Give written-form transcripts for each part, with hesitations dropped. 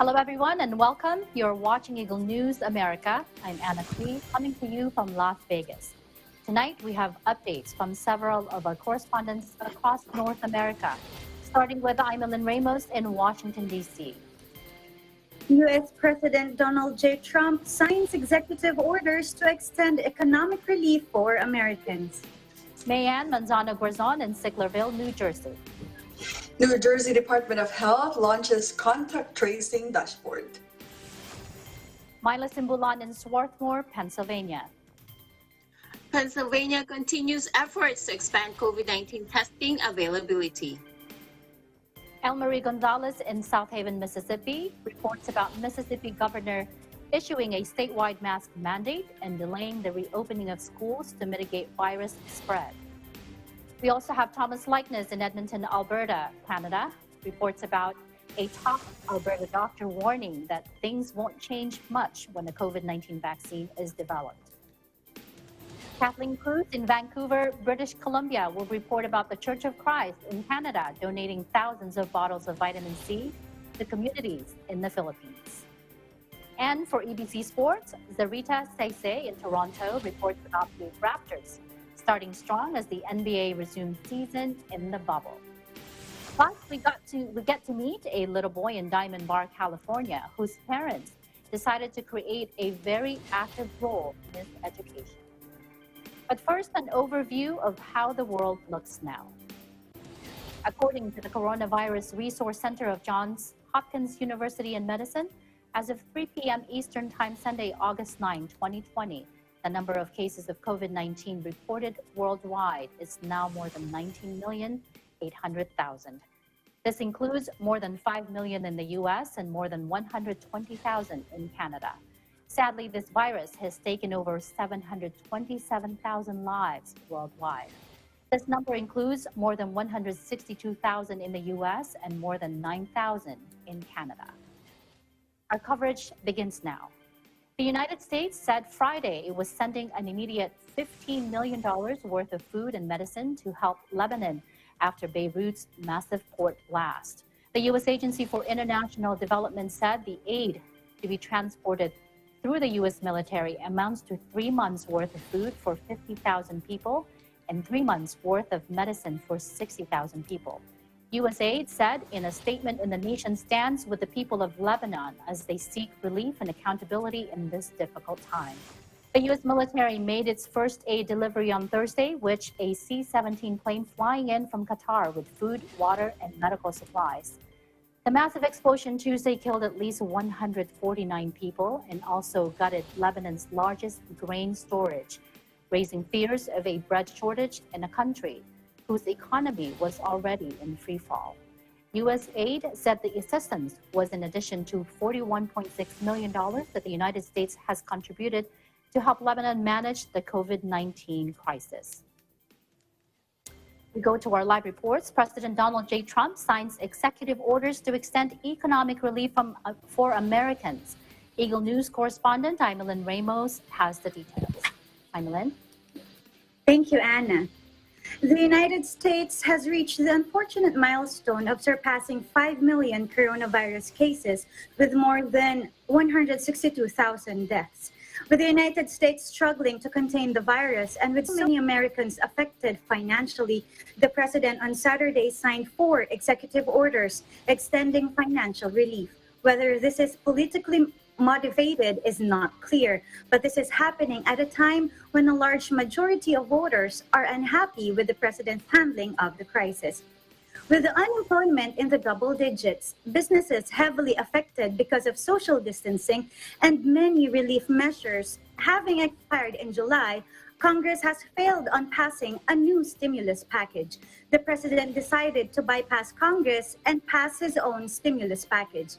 Hello, everyone, and welcome. You're watching Eagle News America. I'm Anna Clee, coming to you from Las Vegas. Tonight, we have updates from several of our correspondents across North America, starting with Imelin Ramos in Washington, D.C. U.S. President Donald J. Trump signs executive orders to extend economic relief for Americans. Mayanne Manzano-Guerzon in Sicklerville, New Jersey. New Jersey Department of Health launches contact tracing dashboard. Myla Simbulan in Swarthmore, Pennsylvania. Pennsylvania continues efforts to expand COVID-19 testing availability. Elmarie Gonzalez in South Haven, Mississippi, reports about Mississippi governor issuing a statewide mask mandate and delaying the reopening of schools to mitigate virus spread. We also have Thomas Likeness in Edmonton, Alberta, Canada, reports about a top Alberta doctor warning that things won't change much when the COVID-19 vaccine is developed. Kathleen Cruz in Vancouver, British Columbia, will report about the Church of Christ in Canada donating thousands of bottles of vitamin C to communities in the Philippines. And for EBC Sports, Zarita Seise in Toronto reports about the Raptors starting strong as the NBA resumes season in the bubble. Plus, we get to meet a little boy in Diamond Bar, California, whose parents decided to create a very active role in his education. But first, an overview of how the world looks now. According to the Coronavirus Resource Center of Johns Hopkins University in Medicine, as of 3 p.m. Eastern Time Sunday, August 9, 2020, the number of cases of COVID-19 reported worldwide is now more than 19,800,000. This includes more than 5 million in the U.S. and more than 120,000 in Canada. Sadly, this virus has taken over 727,000 lives worldwide. This number includes more than 162,000 in the U.S. and more than 9,000 in Canada. Our coverage begins now. The United States said Friday it was sending an immediate $15 million worth of food and medicine to help Lebanon after Beirut's massive port blast. The U.S. Agency for International Development said the aid to be transported through the U.S. military amounts to 3 months' worth of food for 50,000 people and 3 months' worth of medicine for 60,000 people. USAID said in a statement, in the nation stands with the people of Lebanon as they seek relief and accountability in this difficult time. The U.S. military made its first aid delivery on Thursday, which a C-17 plane flying in from Qatar with food, water, and medical supplies. The massive explosion Tuesday killed at least 149 people and also gutted Lebanon's largest grain storage, raising fears of a bread shortage in a country whose economy was already in free fall. U.S. aid said the assistance was in addition to $41.6 million that the United States has contributed to help Lebanon manage the COVID-19 crisis. We go to our live reports. President Donald J. Trump signs executive orders to extend economic relief for Americans. Eagle News correspondent Imelin Ramos has the details. Imelin. Thank you, Anna. The United States has reached the unfortunate milestone of surpassing 5 million coronavirus cases with more than 162,000 deaths. With the United States struggling to contain the virus and with so many Americans affected financially, the president on Saturday signed 4 executive orders extending financial relief. Whether this is politically motivated is not clear, but this is happening at a time when a large majority of voters are unhappy with the president's handling of the crisis. With the unemployment in the double digits, businesses heavily affected because of social distancing, and many relief measures having expired in July, Congress has failed on passing a new stimulus package. The president decided to bypass Congress and pass his own stimulus package.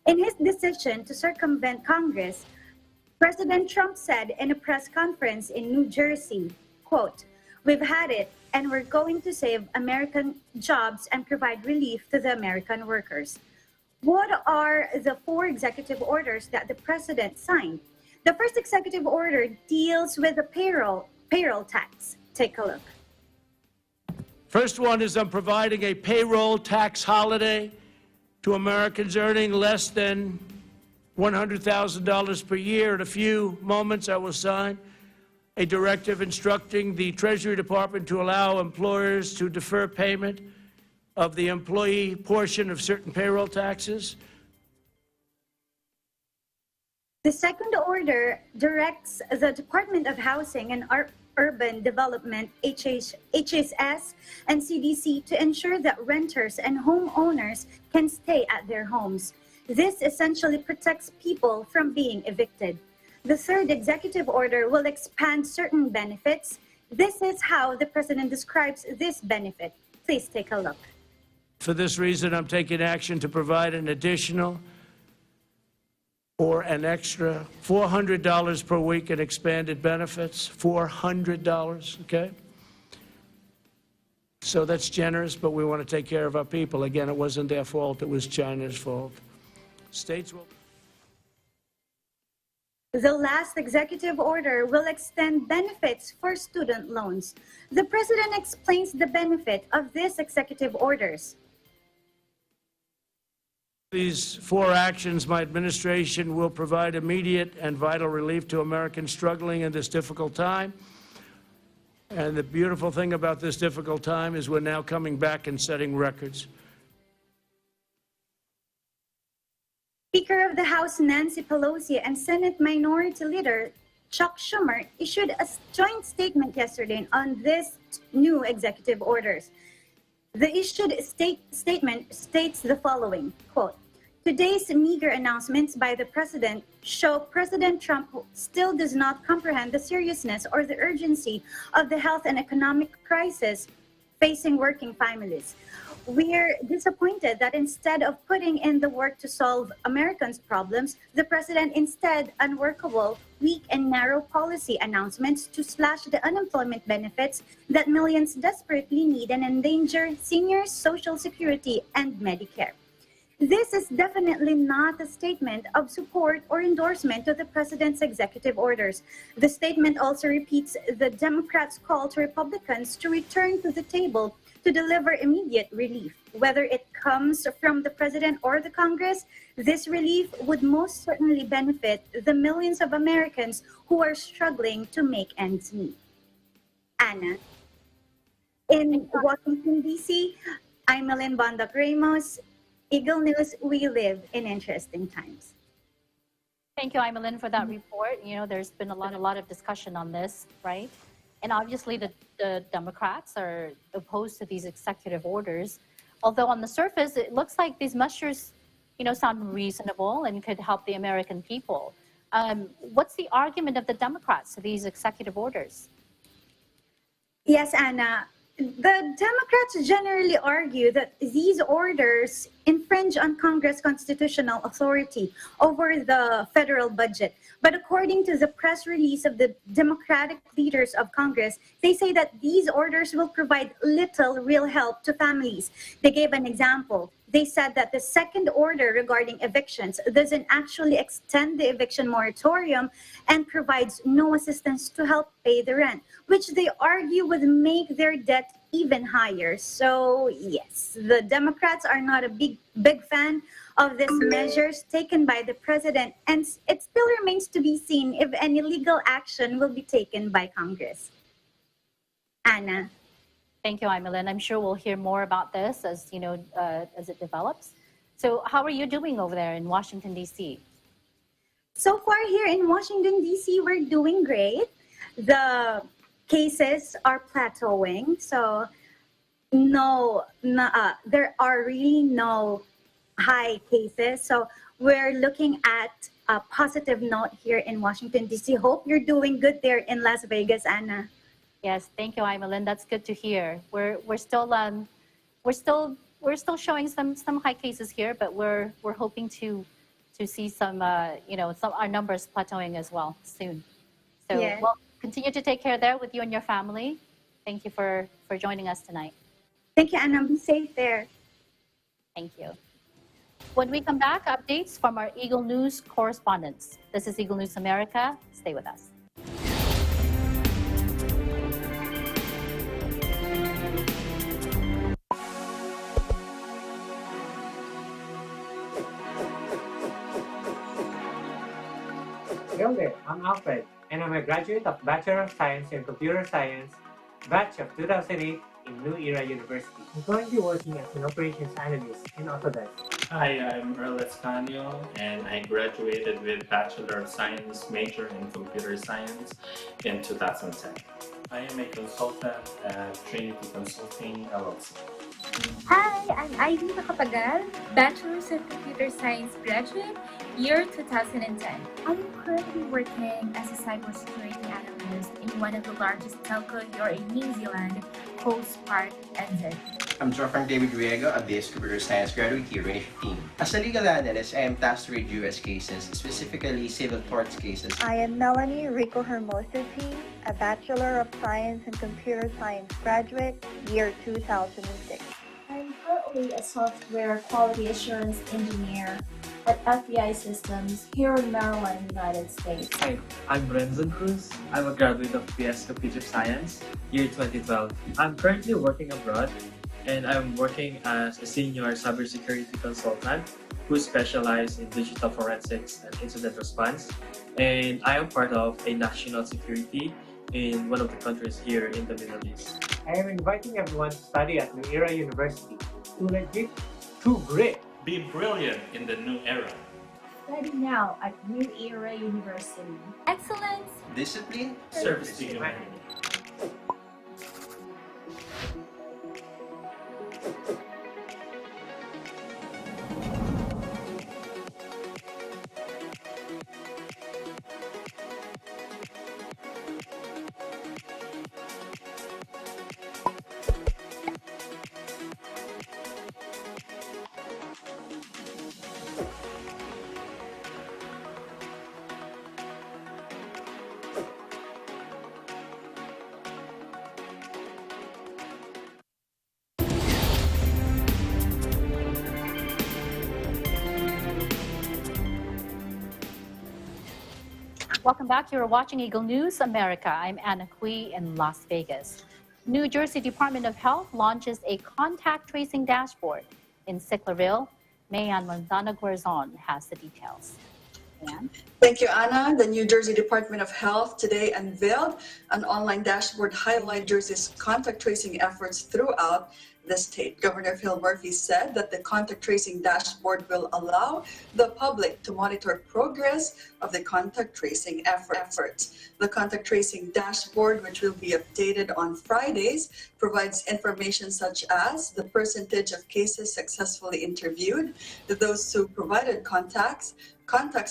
In his decision to circumvent Congress, President Trump said in a press conference in New Jersey, quote, "We've had it, and we're going to save American jobs and provide relief to the American workers." What are the 4 executive orders that the president signed? The first executive order deals with the payroll tax. Take a look. First one is I'm providing a payroll tax holiday to Americans earning less than $100,000 per year. In a few moments, I will sign a directive instructing the Treasury Department to allow employers to defer payment of the employee portion of certain payroll taxes. The second order directs the Department of Housing and Urban Development, HHS, and CDC to ensure that renters and homeowners can stay at their homes. This essentially protects people from being evicted. The third executive order will expand certain benefits. This is how the President describes this benefit. Please take a look. For this reason, I'm taking action to provide an additional or an extra $400 per week in expanded benefits. $400, okay? So that's generous, but we want to take care of our people. Again, it wasn't their fault, it was China's fault. States will... The last executive order will extend benefits for student loans. The President explains the benefit of these executive orders. These four actions, my administration will provide immediate and vital relief to Americans struggling in this difficult time. And the beautiful thing about this difficult time is we're now coming back and setting records. Speaker of the House Nancy Pelosi and Senate Minority Leader Chuck Schumer issued a joint statement yesterday on these new executive orders. The issued statement states the following, quote, "Today's meager announcements by the President show President Trump still does not comprehend the seriousness or the urgency of the health and economic crisis facing working families. We're disappointed that instead of putting in the work to solve Americans' problems, the President instead unworkable, weak and narrow policy announcements to slash the unemployment benefits that millions desperately need and endanger seniors' Social Security and Medicare. This is definitely not a statement of support or endorsement of the President's executive orders. The statement also repeats the Democrats' call to Republicans to return to the table to deliver immediate relief. Whether it comes from the President or the Congress, this relief would most certainly benefit the millions of Americans who are struggling to make ends meet." Anna. In Washington, D.C., I'm Melin Bondoc Ramos. Eagle News, we live in interesting times. Thank you, Imelin, for that report. You know, there's been a lot of discussion on this, right? And obviously the Democrats are opposed to these executive orders. Although on the surface, it looks like these measures, you know, sound reasonable and could help the American people. What's the argument of the Democrats to these executive orders? Yes, Anna. The Democrats generally argue that these orders infringe on Congress' constitutional authority over the federal budget. But according to the press release of the Democratic leaders of Congress, they say that these orders will provide little real help to families. They gave an example. They said that the second order regarding evictions doesn't actually extend the eviction moratorium and provides no assistance to help pay the rent, which they argue would make their debt even higher. So yes, the Democrats are not a big fan of these measures taken by the President, and it still remains to be seen if any legal action will be taken by Congress. Anna. Thank you, Imelin. I'm sure we'll hear more about this as, you know, as it develops. So how are you doing over there in Washington, D.C.? So far here in Washington, D.C., we're doing great. The cases are plateauing. So there are really no high cases. So we're looking at a positive note here in Washington, D.C. Hope you're doing good there in Las Vegas, Anna. Yes, thank you, Imelin. That's good to hear. We're still showing some high cases here, but we're hoping to see some our numbers plateauing as well soon. So yeah. Well, continue to take care there with you and your family. Thank you for joining us tonight. Thank you, Anna. Be safe there. Thank you. When we come back, updates from our Eagle News correspondents. This is Eagle News America. Stay with us. Hello there, I'm Alfred, and I'm a graduate of Bachelor of Science in Computer Science, batch of 2008 in New Era University. I'm currently working as an operations analyst in Autodesk. Hi, I'm Earl Escanio, and I graduated with Bachelor of Science major in Computer Science in 2010. I am a consultant at Trinity Consulting LLC. Hi, I'm Ivy Macapagal, Bachelor's of Computer Science graduate, year 2010. I'm currently working as a cybersecurity analyst in one of the largest telco here in New Zealand, Coast Park, NZ. I'm Jofran David Riego, a BS Computer Science graduate here in 2015. As a legal analyst, I am tasked to read U.S. cases, specifically civil torts cases. I am Melanie Rico Hermosa P., a Bachelor of Science in Computer Science graduate, year 2006. I'm currently a software quality assurance engineer at FBI Systems here in Maryland, United States. Hi, I'm Renzo Cruz. I'm a graduate of BS Computer Science, year 2012. I'm currently working abroad, and I'm working as a senior cybersecurity consultant who specializes in digital forensics and incident response. And I am part of a national security in one of the countries here in the Middle East. I am inviting everyone to study at New Era University. To legit, to great. Be brilliant in the new era. Study now at New Era University. Excellence, Discipline, Service to humanity. Welcome back. You're watching Eagle News America. I'm Anna Cui in Las Vegas. New Jersey Department of Health launches a contact tracing dashboard in Sicklerville. Mayan Manzana-Guerzon has the details. Mayan? Thank you, Anna. The New Jersey Department of Health today unveiled an online dashboard highlighting Jersey's contact tracing efforts throughout the state. Governor Phil Murphy said that the contact tracing dashboard will allow the public to monitor progress of the contact tracing efforts. The contact tracing dashboard, which will be updated on Fridays, provides information such as the percentage of cases successfully interviewed, those who provided contacts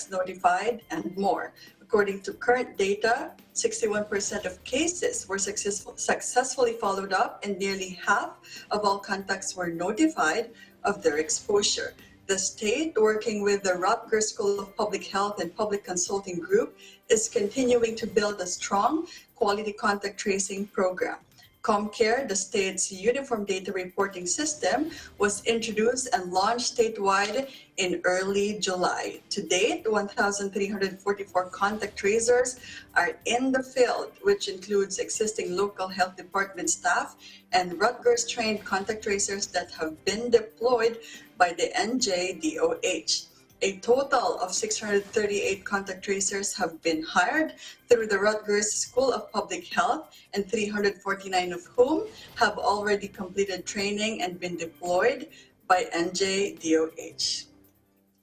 notified, and more. According to current data, 61% of cases were successfully followed up, and nearly half of all contacts were notified of their exposure. The state, working with the Rutgers School of Public Health and Public Consulting Group, is continuing to build a strong quality contact tracing program. ComCare, the state's uniform data reporting system, was introduced and launched statewide in early July. To date, 1,344 contact tracers are in the field, which includes existing local health department staff and Rutgers-trained contact tracers that have been deployed by the NJDOH. A total of 638 contact tracers have been hired through the Rutgers School of Public Health, and 349 of whom have already completed training and been deployed by NJDOH.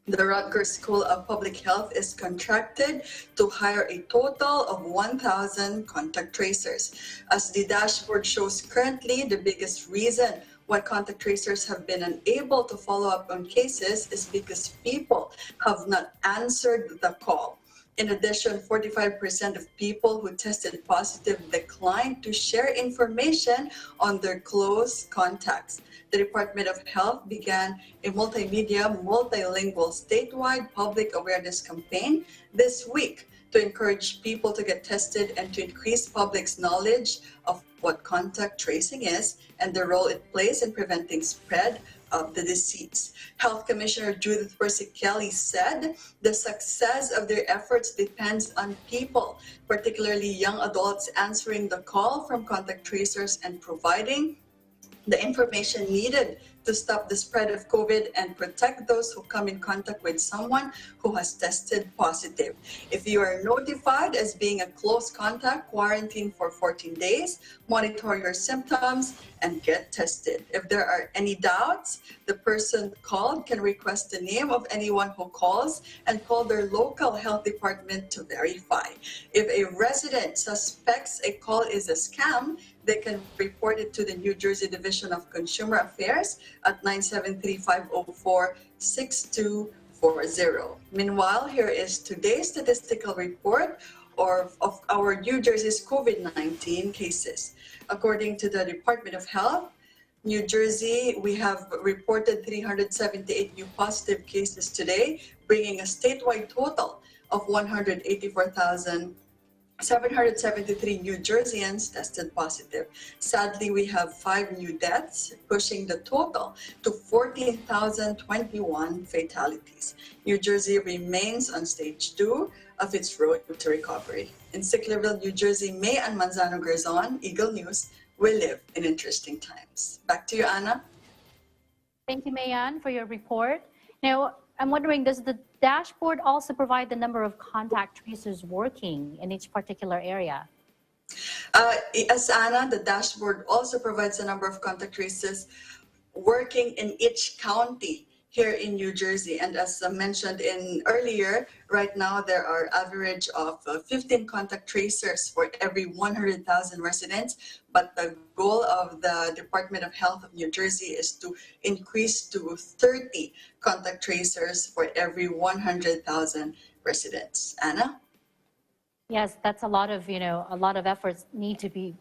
The Rutgers School of Public Health is contracted to hire a total of 1,000 contact tracers. As the dashboard shows currently, the biggest reason why contact tracers have been unable to follow up on cases is because people have not answered the call. In addition, 45% of people who tested positive declined to share information on their close contacts. The Department of Health began a multimedia, multilingual statewide public awareness campaign this week to encourage people to get tested and to increase public's knowledge of what contact tracing is and the role it plays in preventing spread of the disease. Health Commissioner Judith Percy-Kelly said the success of their efforts depends on people, particularly young adults, answering the call from contact tracers and providing the information needed to stop the spread of COVID and protect those who come in contact with someone who has tested positive. If you are notified as being a close contact, quarantine for 14 days, monitor your symptoms, and get tested. If there are any doubts, the person called can request the name of anyone who calls and call their local health department to verify. If a resident suspects a call is a scam, they can report it to the New Jersey Division of Consumer Affairs at 973-504-6240. Meanwhile, here is today's statistical report of our New Jersey's COVID-19 cases. According to the Department of Health, New Jersey, we have reported 378 new positive cases today, bringing a statewide total of 184,773 New Jerseyans tested positive. Sadly, we have 5 new deaths, pushing the total to 14,021 fatalities. New Jersey remains on stage 2 of its road to recovery. In Sicklerville, New Jersey, May and Manzano Garzon, Eagle News, we live in interesting times. Back to you, Anna. Thank you, Mayan, for your report. Now, I'm wondering, does the dashboard also provide the number of contact tracers working in each particular area? As Anna, the dashboard also provides the number of contact tracers working in each county here in New Jersey. And as mentioned earlier, right now there are average of 15 contact tracers for every 100,000 residents. But the goal of the Department of Health of New Jersey is to increase to 30 contact tracers for every 100,000 residents. Anna? Yes, that's a lot of, a lot of efforts need to be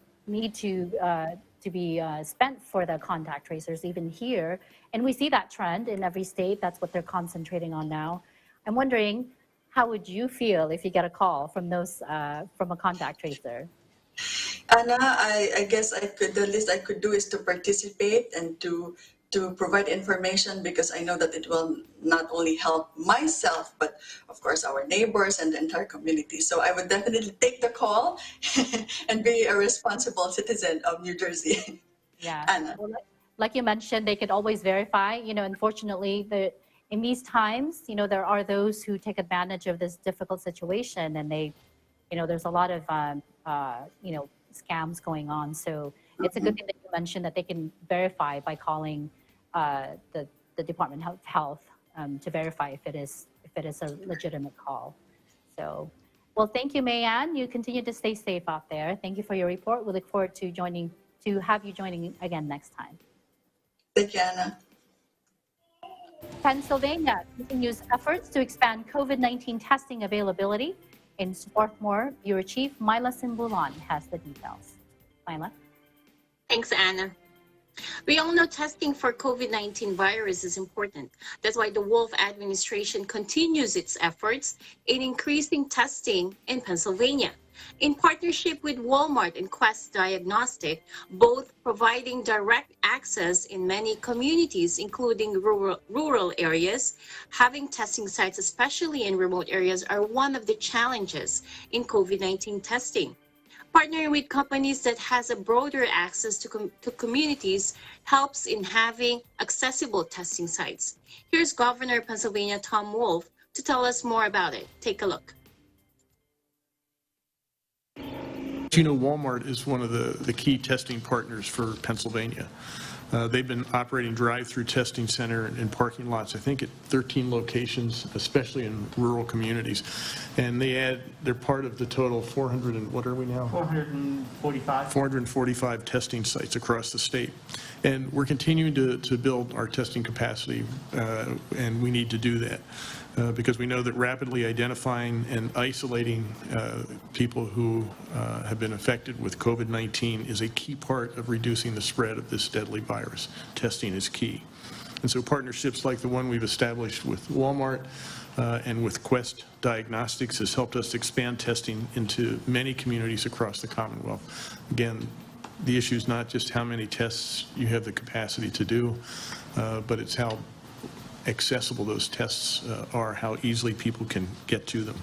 spent for the contact tracers, even here. And we see that trend in every state. That's what they're concentrating on now. I'm wondering, how would you feel if you get a call from those from a contact tracer? Anna, I guess the least I could do is to participate and to provide information, because I know that it will not only help myself, but of course our neighbors and the entire community. So I would definitely take the call and be a responsible citizen of New Jersey. Yeah. Anna. Well, like you mentioned, they could always verify. Unfortunately, in these times, there are those who take advantage of this difficult situation, and there's a lot of scams going on. So it's a good thing that you mentioned that they can verify by calling the Department of Health to verify if it is a legitimate call. So, well, thank you, Mayan. You continue to stay safe out there. Thank you for your report. We look forward to have you joining again next time. Thank you, Anna. Pennsylvania continues efforts to expand COVID-19 testing availability. In Swarthmore, Bureau Chief Myla Simbulan has the details. Myla? Thanks, Anna. We all know testing for COVID-19 virus is important. That's why the Wolf administration continues its efforts in increasing testing in Pennsylvania. In partnership with Walmart and Quest Diagnostic, both providing direct access in many communities, including rural areas, having testing sites, especially in remote areas, are one of the challenges in COVID-19 testing. Partnering with companies that has a broader access to communities helps in having accessible testing sites. Here's Governor of Pennsylvania Tom Wolf to tell us more about it. Take a look. Walmart is one of the key testing partners for Pennsylvania. They've been operating drive-through testing center in parking lots, I think at 13 locations, especially in rural communities. And they're part of the total 400 and what are we now? 445. 445 testing sites across the state. And we're continuing to build our testing capacity, and we need to do that. Because we know that rapidly identifying and isolating people who have been affected with COVID-19 is a key part of reducing the spread of this deadly virus. Testing is key. And so partnerships like the one we've established with Walmart and with Quest Diagnostics has helped us expand testing into many communities across the Commonwealth. Again, the issue is not just how many tests you have the capacity to do, but it's how accessible those tests are, how easily people can get to them.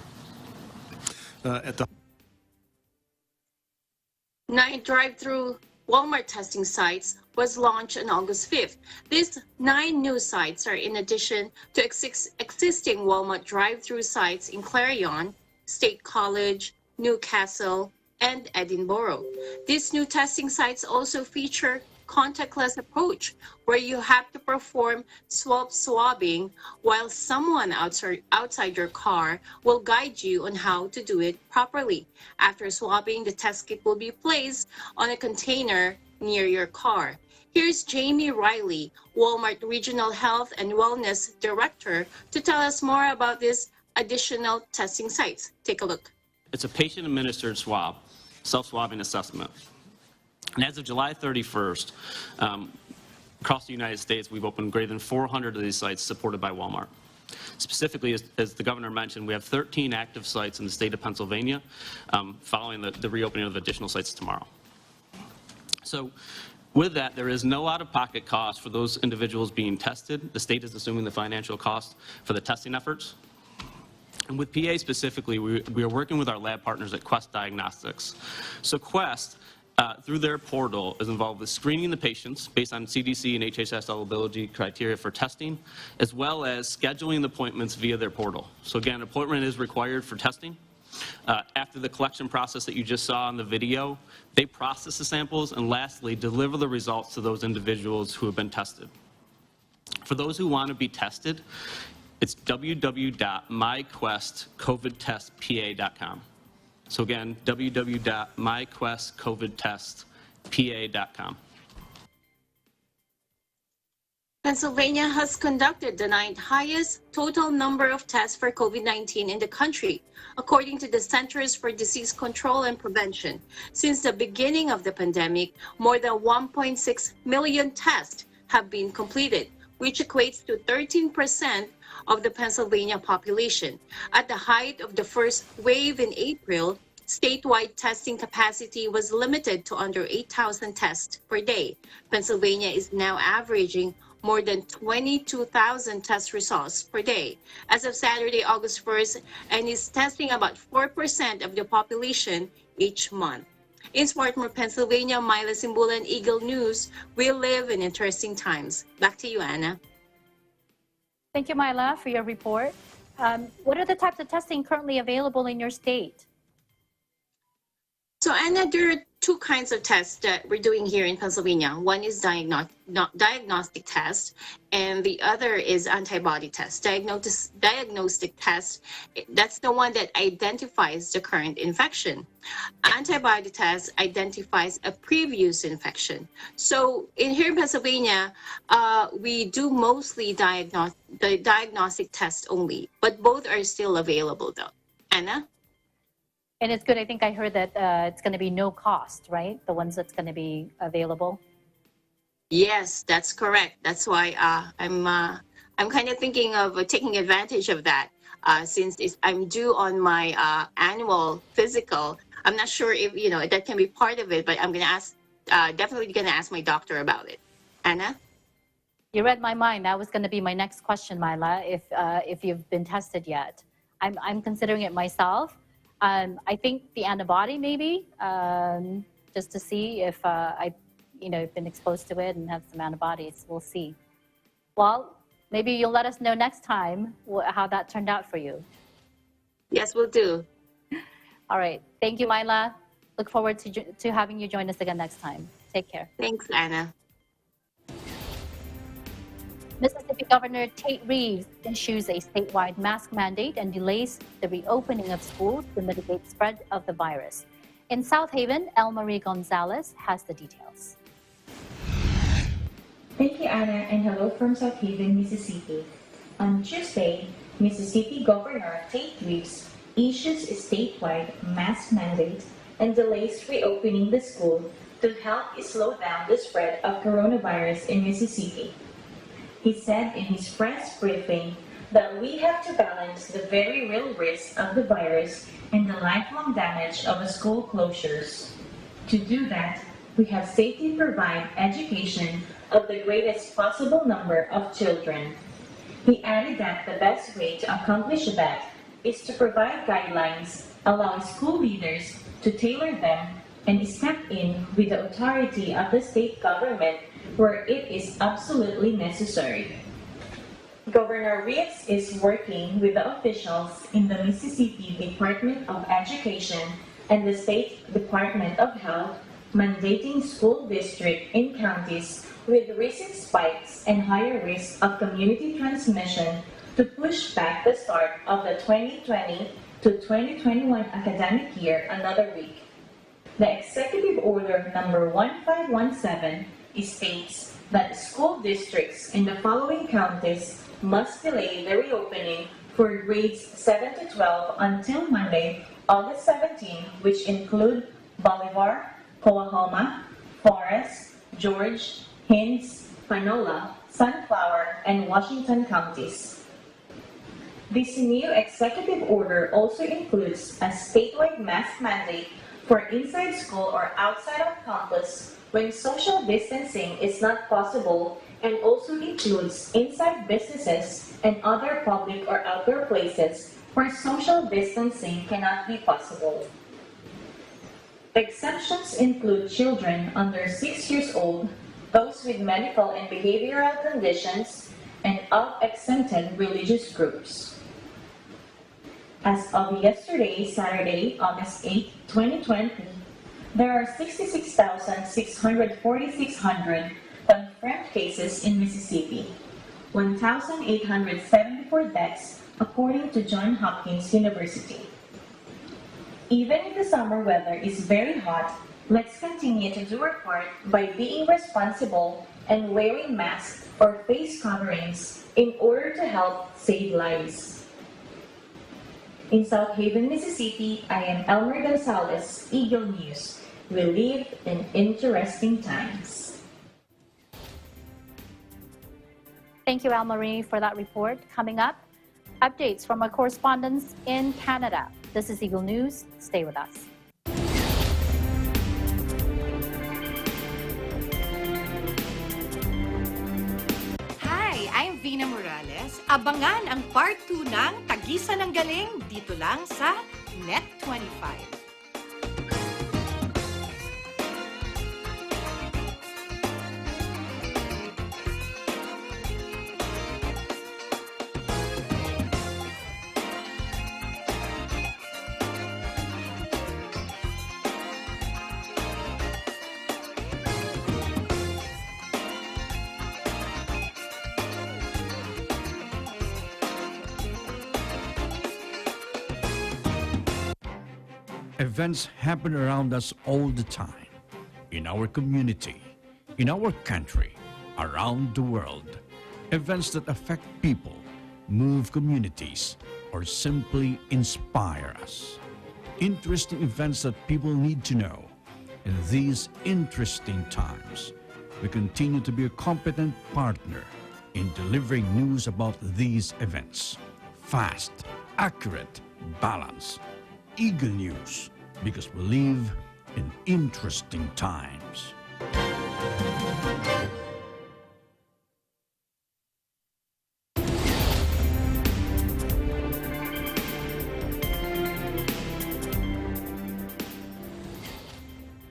9 drive-through Walmart testing sites was launched on August 5th. These 9 new sites are in addition to existing Walmart drive-through sites in Clarion, State College, Newcastle, and Edinburgh. These new testing sites also feature contactless approach, where you have to perform swabbing while someone outside your car will guide you on how to do it properly. After swabbing, the test kit will be placed on a container near your car. Here's Jamie Riley, Walmart Regional Health and Wellness Director, to tell us more about these additional testing sites. Take a look. It's a patient-administered swab, self-swabbing assessment. And as of July 31st, across the United States, we've opened greater than 400 of these sites supported by Walmart. Specifically, as the governor mentioned, we have 13 active sites in the state of Pennsylvania, following the reopening of additional sites tomorrow. So with that, there is no out-of-pocket cost for those individuals being tested. The state is assuming the financial cost for the testing efforts. And with PA specifically, we are working with our lab partners at Quest Diagnostics. So Quest, through their portal, is involved with screening the patients based on CDC and HHS eligibility criteria for testing, as well as scheduling the appointments via their portal. So again, an appointment is required for testing. After the collection process that you just saw in the video, they process the samples and lastly, deliver the results to those individuals who have been tested. For those who want to be tested, it's www.myquestcovidtestpa.com. So again, www.myquestcovidtestpa.com. Pennsylvania has conducted the 9th highest total number of tests for COVID-19 in the country, according to the Centers for Disease Control and Prevention. Since the beginning of the pandemic, more than 1.6 million tests have been completed, which equates to 13% of the Pennsylvania population. At the height of the first wave in April, statewide testing capacity was limited to under 8,000 tests per day. Pennsylvania is now averaging more than 22,000 test results per day as of Saturday, August 1st, and is testing about 4% of the population each month. In Swarthmore, Pennsylvania, Myla Simbulan, Eagle News, we live in interesting times. Back to you, Anna. Thank you, Myla, for your report. What are the types of testing currently available in your state? So, Anna, there are 2 kinds of tests that we're doing here in Pennsylvania. One is diagnostic test, and the other is antibody test. Diagnostic test, that's the one that identifies the current infection. Antibody test identifies a previous infection. So, here in Pennsylvania, we do mostly the diagnostic test only, but both are still available, though. Anna? And it's good. I think I heard that it's going to be no cost, right? The ones that's going to be available. Yes, that's correct. That's why I'm kind of thinking of taking advantage of that since I'm due on my annual physical. I'm not sure if that can be part of it, but I'm going to ask. Definitely going to ask my doctor about it. Anna, you read my mind. That was going to be my next question, Myla. If you've been tested yet, I'm considering it myself. I think the antibody maybe, just to see if I've been exposed to it and have some antibodies. We'll see. Well, maybe you'll let us know next time how that turned out for you. Yes, we'll do. All right. Thank you, Myla. Look forward to having you join us again next time. Take care. Thanks, Anna. Mississippi Governor Tate Reeves issues a statewide mask mandate and delays the reopening of schools to mitigate spread of the virus. In South Haven, El Marie Gonzalez has the details. Thank you, Anna, and hello from South Haven, Mississippi. On Tuesday, Mississippi Governor Tate Reeves issues a statewide mask mandate and delays reopening the school to help slow down the spread of coronavirus in Mississippi. He said in his press briefing that we have to balance the very real risk of the virus and the lifelong damage of school closures. To do that, we have safely provide education of the greatest possible number of children. He added that the best way to accomplish that is to provide guidelines, allowing school leaders to tailor them and step in with the authority of the state government where it is absolutely necessary. Governor Reeves is working with the officials in the Mississippi Department of Education and the State Department of Health, mandating school districts in counties with recent spikes and higher risk of community transmission to push back the start of the 2020 to 2021 academic year another week. The Executive Order number 1517 states that school districts in the following counties must delay the reopening for grades 7 to 12 until Monday, August 17, which include Bolivar, Coahoma, Forest, George, Hinds, Panola, Sunflower, and Washington counties. This new executive order also includes a statewide mask mandate for inside school or outside of campus when social distancing is not possible, and also includes inside businesses and other public or outdoor places where social distancing cannot be possible. Exceptions include children under 6 years old, those with medical and behavioral conditions, and of exempted religious groups. As of yesterday, Saturday, August 8, 2020, there are 66,646 confirmed cases in Mississippi, 1,874 deaths according to Johns Hopkins University. Even if the summer weather is very hot, let's continue to do our part by being responsible and wearing masks or face coverings in order to help save lives. In South Haven, Mississippi, I am Elmer Gonzalez, Eagle News. We live in interesting times. Thank you, Elmarie, for that report. Coming up, updates from our correspondents in Canada. This is Eagle News. Stay with us. Hi, I'm Vina Morales. Abangan ang part 2 ng Tagisan ng Galing dito lang sa Net25. Events happen around us all the time, in our community, in our country, around the world. Events that affect people, move communities, or simply inspire us. Interesting events that people need to know. In these interesting times, we continue to be a competent partner in delivering news about these events. Fast, accurate, balanced. Eagle News, because we live in interesting times.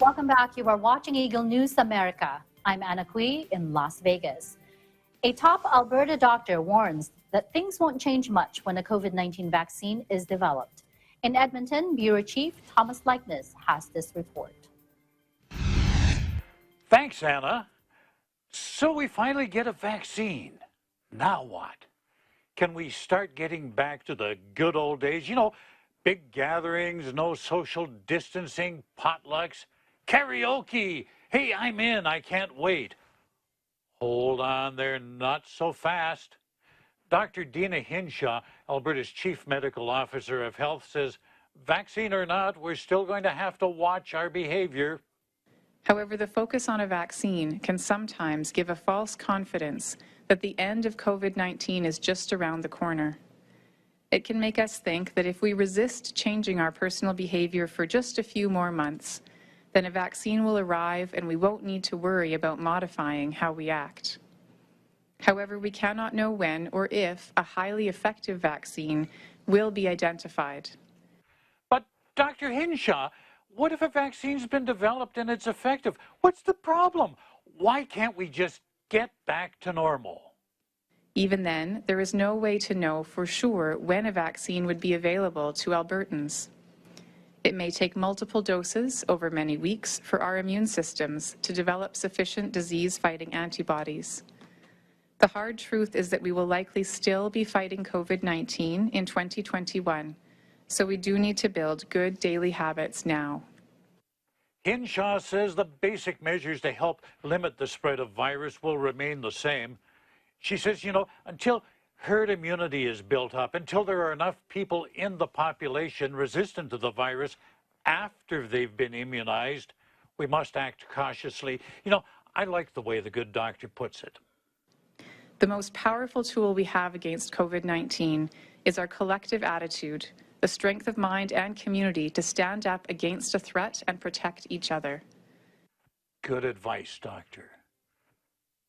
Welcome back. You are watching Eagle News America. I'm Anna Cui in Las Vegas. A top Alberta doctor warns that things won't change much when a COVID-19 vaccine is developed. In Edmonton, Bureau Chief Thomas Leikness has this report. Thanks, Anna. So we finally get a vaccine. Now what? Can we start getting back to the good old days? You know, big gatherings, no social distancing, potlucks, karaoke. Hey, I'm in, I can't wait. Hold on there, not so fast. Dr. Dina Hinshaw, Alberta's Chief Medical Officer of Health, says, vaccine or not, we're still going to have to watch our behavior. However, the focus on a vaccine can sometimes give a false confidence that the end of COVID-19 is just around the corner. It can make us think that if we resist changing our personal behavior for just a few more months, then a vaccine will arrive and we won't need to worry about modifying how we act. However, we cannot know when or if a highly effective vaccine will be identified. But Dr. Hinshaw, what if a vaccine's been developed and it's effective? What's the problem? Why can't we just get back to normal? Even then, there is no way to know for sure when a vaccine would be available to Albertans. It may take multiple doses over many weeks for our immune systems to develop sufficient disease-fighting antibodies. The hard truth is that we will likely still be fighting COVID-19 in 2021, so we do need to build good daily habits now. Hinshaw says the basic measures to help limit the spread of virus will remain the same. She says, until herd immunity is built up, until there are enough people in the population resistant to the virus after they've been immunized, we must act cautiously. I like the way the good doctor puts it. The most powerful tool we have against COVID-19 is our collective attitude, the strength of mind and community to stand up against a threat and protect each other. Good advice, Doctor.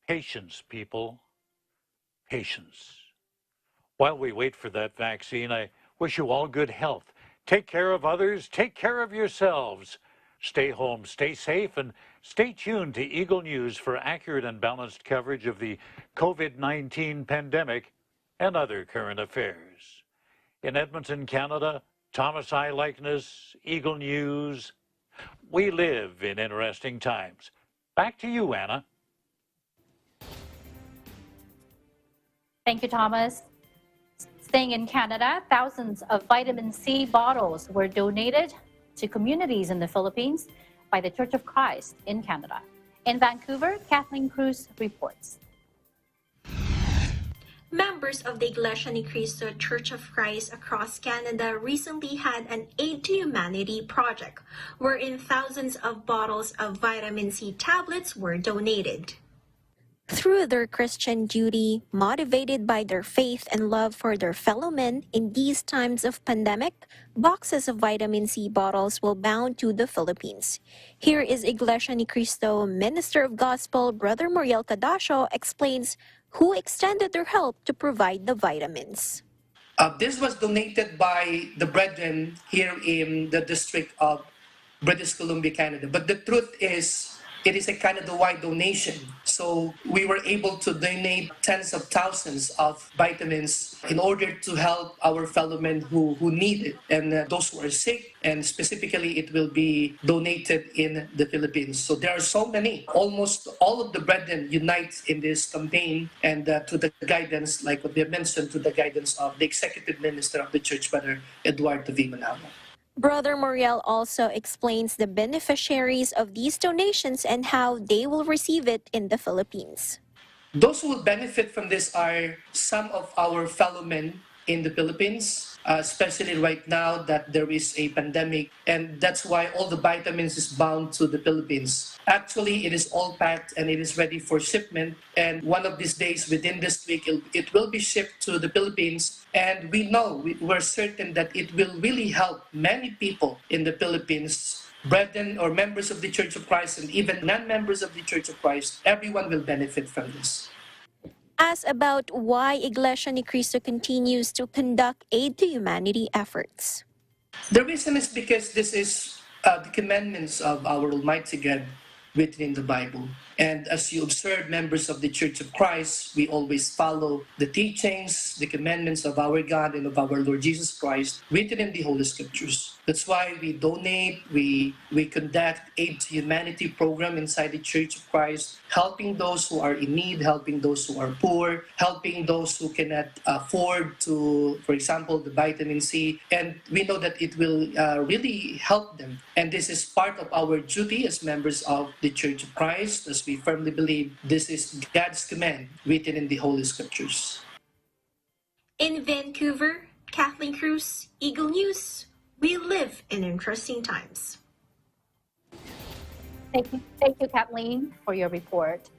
Patience, people. Patience. While we wait for that vaccine, I wish you all good health. Take care of others. Take care of yourselves. Stay home, stay safe, and stay tuned to Eagle News for accurate and balanced coverage of the COVID-19 pandemic and other current affairs. In Edmonton, Canada, Thomas I. Likeness, Eagle News. We live in interesting times. Back to you, Anna. Thank you, Thomas. Staying in Canada, thousands of vitamin C bottles were donated to communities in the Philippines by the Church of Christ in Canada. In Vancouver, Kathleen Cruz reports. Members of the Iglesia Ni Cristo Church of Christ across Canada recently had an Aid to Humanity project, wherein thousands of bottles of vitamin C tablets were donated. Through their Christian duty, motivated by their faith and love for their fellow men in these times of pandemic, boxes of vitamin C bottles will bound to the Philippines. Here is Iglesia Ni Cristo Minister of Gospel, Brother Muriel Cadasio, explains who extended their help to provide the vitamins. This was donated by the brethren here in the district of British Columbia, Canada. But the truth is, it is a Canada-wide donation. So we were able to donate tens of thousands of vitamins in order to help our fellow men who need it and those who are sick. And specifically, it will be donated in the Philippines. So there are so many. Almost all of the brethren unite in this campaign and to the guidance, like what they mentioned, to the guidance of the Executive Minister of the Church, Brother Eduardo V. Manalo. Brother Muriel also explains the beneficiaries of these donations and how they will receive it in the Philippines. Those who will benefit from this are some of our fellow men in the Philippines, especially right now that there is a pandemic, and that's why all the vitamins is bound to the Philippines. Actually, it is all packed and it is ready for shipment, and one of these days within this week, it will be shipped to the Philippines, and we're certain that it will really help many people in the Philippines, brethren or members of the Church of Christ, and even non-members of the Church of Christ. Everyone will benefit from this. Asked about why Iglesia Ni Cristo continues to conduct Aid to Humanity efforts. The reason is because this is the commandments of our Almighty God written in the Bible. And as you observe, members of the Church of Christ, we always follow the teachings, the commandments of our God and of our Lord Jesus Christ written in the Holy Scriptures. That's why we donate, we conduct Aid to Humanity program inside the Church of Christ, helping those who are in need, helping those who are poor, helping those who cannot afford to, for example, the vitamin C. And we know that it will really help them. And this is part of our duty as members of the Church of Christ, as we firmly believe this is God's command written in the Holy Scriptures. In Vancouver, Kathleen Cruz, Eagle News. We live in interesting times. Thank you, Kathleen, for your report.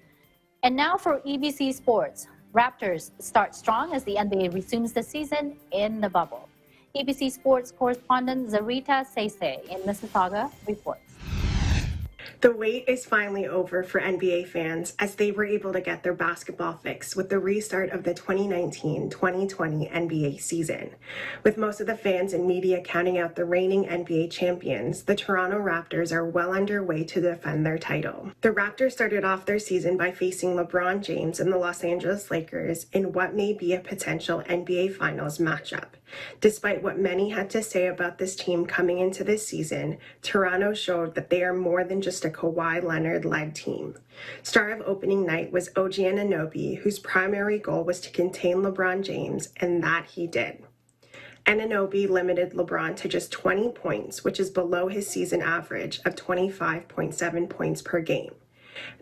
And now for EBC Sports. Raptors start strong as the NBA resumes the season in the bubble. EBC Sports correspondent Zarita Sese in Mississauga reports. The wait is finally over for NBA fans as they were able to get their basketball fix with the restart of the 2019-2020 NBA season. With most of the fans and media counting out the reigning NBA champions, the Toronto Raptors are well underway to defend their title. The Raptors started off their season by facing LeBron James and the Los Angeles Lakers in what may be a potential NBA Finals matchup. Despite what many had to say about this team coming into this season, Toronto showed that they are more than just a Kawhi Leonard-led team. Star of opening night was OG Anunoby, whose primary goal was to contain LeBron James, and that he did. Anunoby limited LeBron to just 20 points, which is below his season average of 25.7 points per game.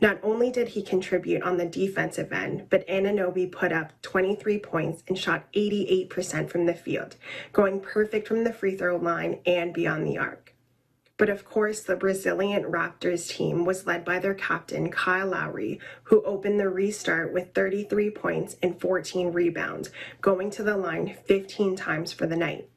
Not only did he contribute on the defensive end, but Anunoby put up 23 points and shot 88% from the field, going perfect from the free throw line and beyond the arc. But of course, the resilient Raptors team was led by their captain, Kyle Lowry, who opened the restart with 33 points and 14 rebounds, going to the line 15 times for the night.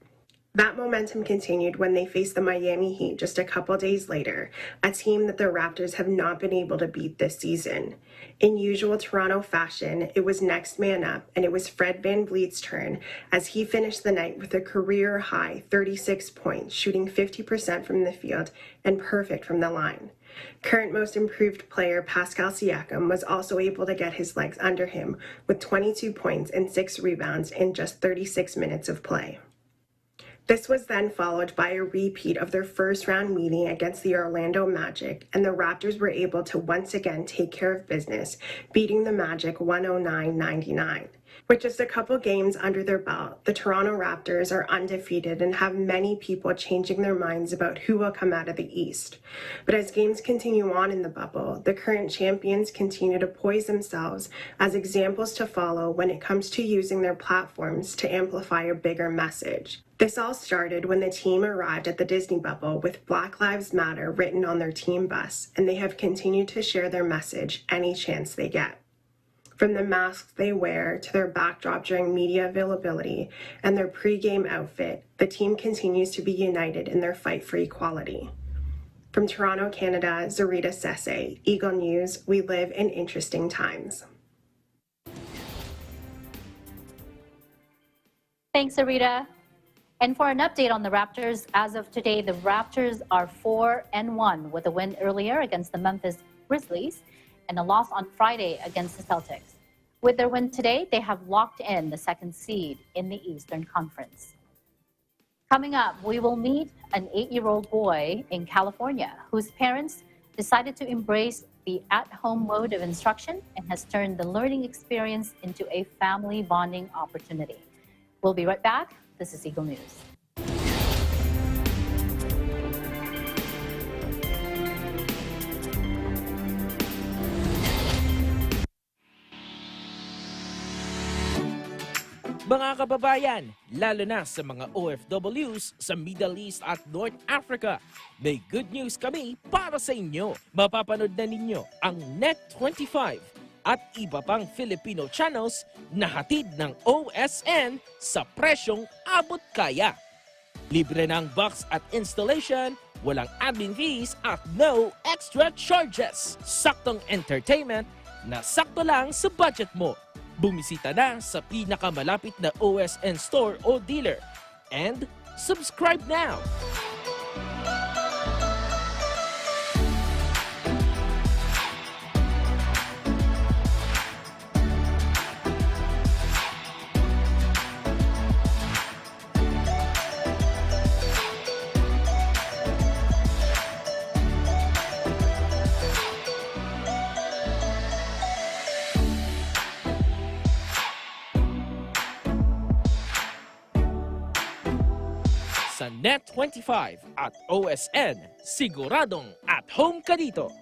That momentum continued when they faced the Miami Heat just a couple days later, a team that the Raptors have not been able to beat this season. In usual Toronto fashion, it was next man up, and it was Fred VanVleet's turn as he finished the night with a career-high 36 points, shooting 50% from the field and perfect from the line. Current most improved player Pascal Siakam was also able to get his legs under him with 22 points and 6 rebounds in just 36 minutes of play. This was then followed by a repeat of their first round meeting against the Orlando Magic, and the Raptors were able to once again take care of business, beating the Magic 109-99. With just a couple games under their belt, the Toronto Raptors are undefeated and have many people changing their minds about who will come out of the East. But as games continue on in the bubble, the current champions continue to poise themselves as examples to follow when it comes to using their platforms to amplify a bigger message. This all started when the team arrived at the Disney bubble with Black Lives Matter written on their team bus, and they have continued to share their message any chance they get. From the masks they wear to their backdrop during media availability and their pre-game outfit, the team continues to be united in their fight for equality. From Toronto, Canada, Zarita Sese, Eagle News, we live in interesting times. Thanks, Zarita. And for an update on the Raptors, as of today, the Raptors are 4-1 with a win earlier against the Memphis Grizzlies and a loss on Friday against the Celtics. With their win today, they have locked in the second seed in the Eastern Conference. Coming up, we will meet an 8-year-old boy in California whose parents decided to embrace the at-home mode of instruction and has turned the learning experience into a family bonding opportunity. We'll be right back. This is Eagle News. Mga kababayan, lalo na sa mga OFWs sa Middle East at North Africa, may good news kami para sa inyo. Mapapanood na ninyo ang Net25 at iba pang Filipino channels na hatid ng OSN sa presyong abot kaya. Libre ng box at installation, walang admin fees at no extra charges. Saktong entertainment na sakto lang sa budget mo. Bumisita na sa pinakamalapit na OSN store o dealer and subscribe now! Sa Net25 at OSN, siguradong at home ka dito.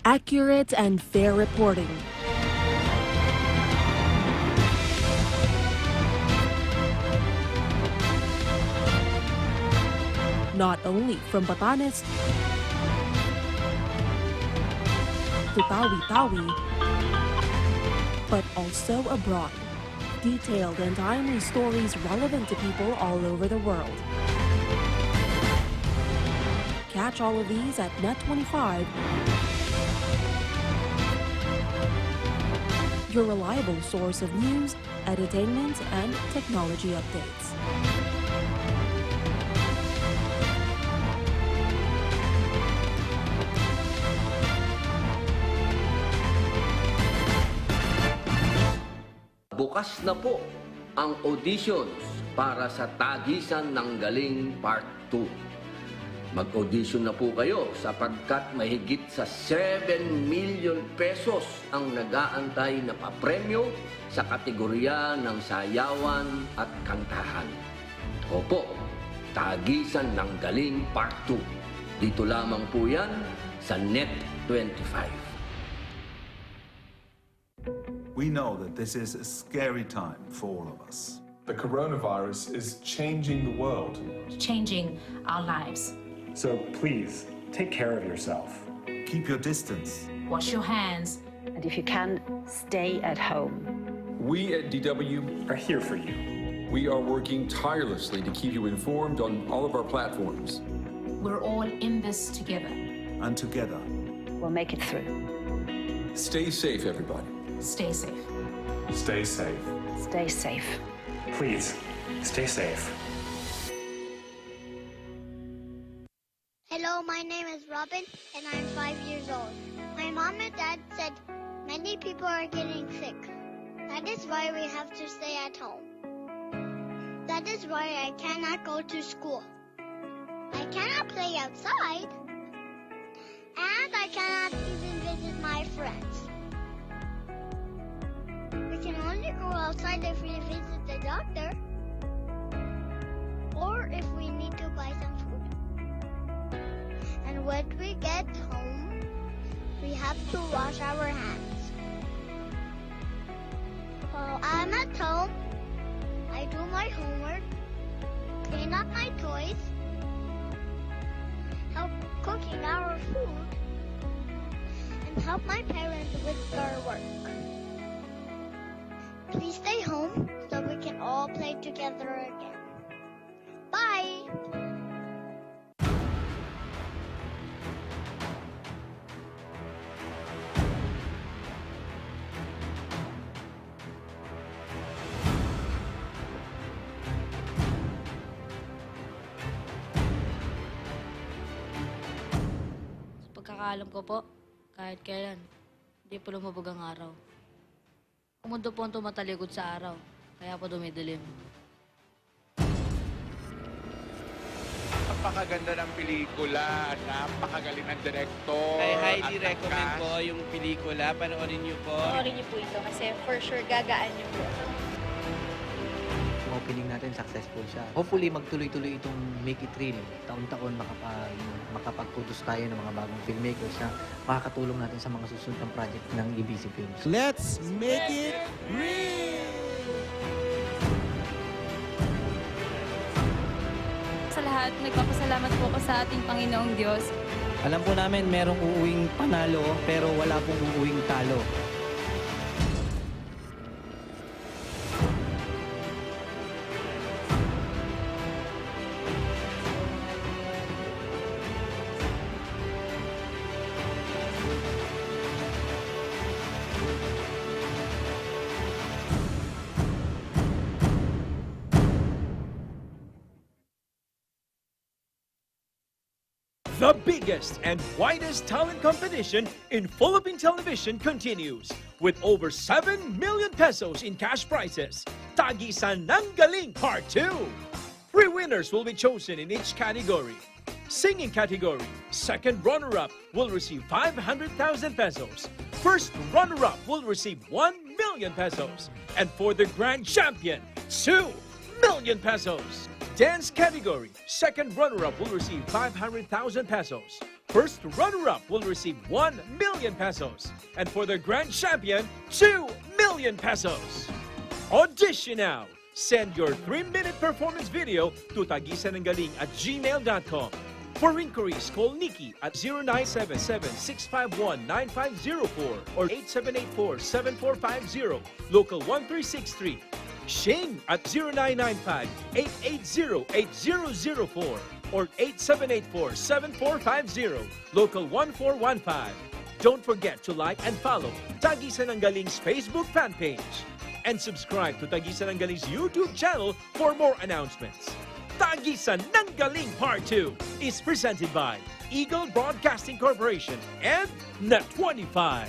accurate and fair reporting. Not only from Batanes to Tawi-Tawi, but also abroad. Detailed and timely stories relevant to people all over the world. Catch all of these at Net25, your reliable source of news, entertainment, and technology updates. Bukas na po ang auditions para sa Tagisan ng Galing Part 2. Mag-audition na po kayo sapagkat mahigit sa 7 million pesos ang nag-aantay na papremyo sa kategorya ng sayawan at kantahan. Opo, Tagisan ng Galing Part 2. Dito lamang po yan sa Net25. We know that this is a scary time for all of us. The coronavirus is changing the world. Changing our lives. So please, take care of yourself. Keep your distance. Wash your hands. And if you can, stay at home. We at DW are here for you. We are working tirelessly to keep you informed on all of our platforms. We're all in this together. And together, we'll make it through. Stay safe, everybody. Stay safe. Stay safe. Stay safe. Please, stay safe. Hello, my name is Robin, and I'm 5 years old. My mom and dad said many people are getting sick. That is why we have to stay at home. That is why I cannot go to school. I cannot play outside, and I cannot even visit my friends. We can only go outside if we visit the doctor or if we need to buy some food. And when we get home, we have to wash our hands. While I'm at home, I do my homework, clean up my toys, help cooking our food, and help my parents with their work. Please stay home so we can all play together again. Bye! Sa pagkakaalam ko po, kahit kailan, hindi po lumabog ang araw. Ang mundo po ang tumatalikod sa araw, kaya po dumidilim. Napakaganda ng pelikula, napakagaling ng director. I highly recommend po yung pelikula, panoorin niyo po. Panoorin niyo po ito kasi for sure gagaan niyo po. Yung opening natin, successful siya. Hopefully, magtuloy-tuloy itong Make It Real. Taon-taon makapag-produce tayo ng mga bagong filmmakers na makakatulong natin sa mga susunod ng project ng EBC Films. Let's make it real! Sa lahat, nagpapasalamat po ako sa ating Panginoong Diyos. Alam po namin merong uuwing panalo pero wala pong uuwing talo. The biggest and widest talent competition in Philippine television continues with over 7 million pesos in cash prizes. Tagisan ng Galing Part 2. 3 winners will be chosen in each category. Singing category, second runner-up will receive 500,000 pesos. First runner-up will receive 1 million pesos. And for the grand champion, 2 million pesos. Dance category, second runner-up will receive 500,000 pesos. first runner-up will receive 1 million pesos. And for the grand champion, 2 million pesos. Audition now! Send your 3-minute performance video to tagisananggaling@gmail.com. For inquiries, call Nikki at 0977-651-9504 or 8784-7450, local 1363. Shane at 0995-880-8004 or 8784-7450, local 1415. Don't forget to like and follow Tagisan ng Galing's Facebook fan page. And subscribe to Tagisan ng Galing's YouTube channel for more announcements. Tagisan ng Galing Part 2 is presented by Eagle Broadcasting Corporation and Net25.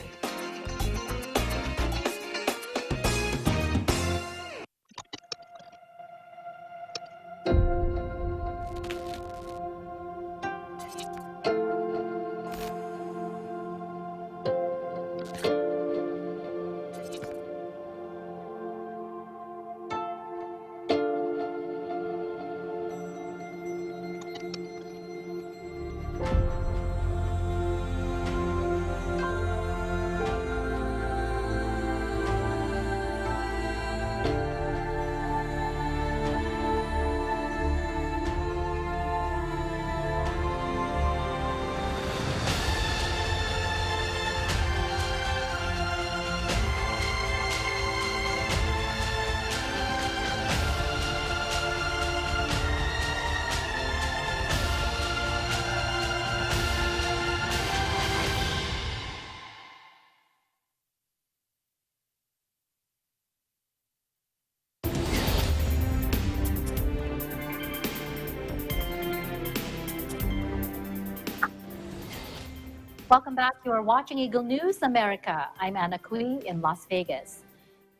Welcome back. You are watching Eagle News America. I'm Anna Cui in Las Vegas.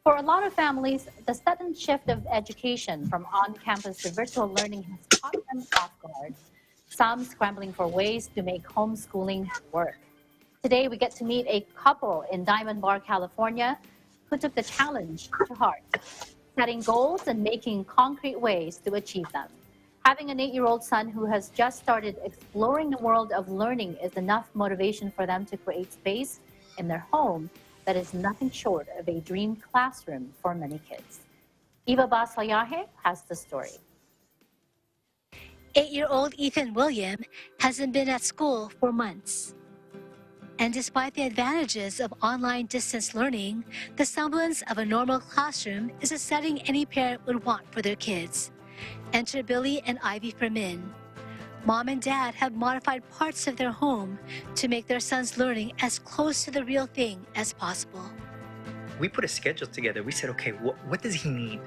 For a lot of families, the sudden shift of education from on-campus to virtual learning has caught them off guard. Some scrambling for ways to make homeschooling work. Today, we get to meet a couple in Diamond Bar, California, who took the challenge to heart, setting goals and making concrete ways to achieve them. Having an 8-year-old son who has just started exploring the world of learning is enough motivation for them to create space in their home that is nothing short of a dream classroom for many kids. Eva Basayahe has the story. 8-year-old Ethan William hasn't been at school for months. And despite the advantages of online distance learning, the semblance of a normal classroom is a setting any parent would want for their kids. Enter Billy and Ivy Fermin. Mom and Dad have modified parts of their home to make their son's learning as close to the real thing as possible. We put a schedule together. We said, okay, what does he need?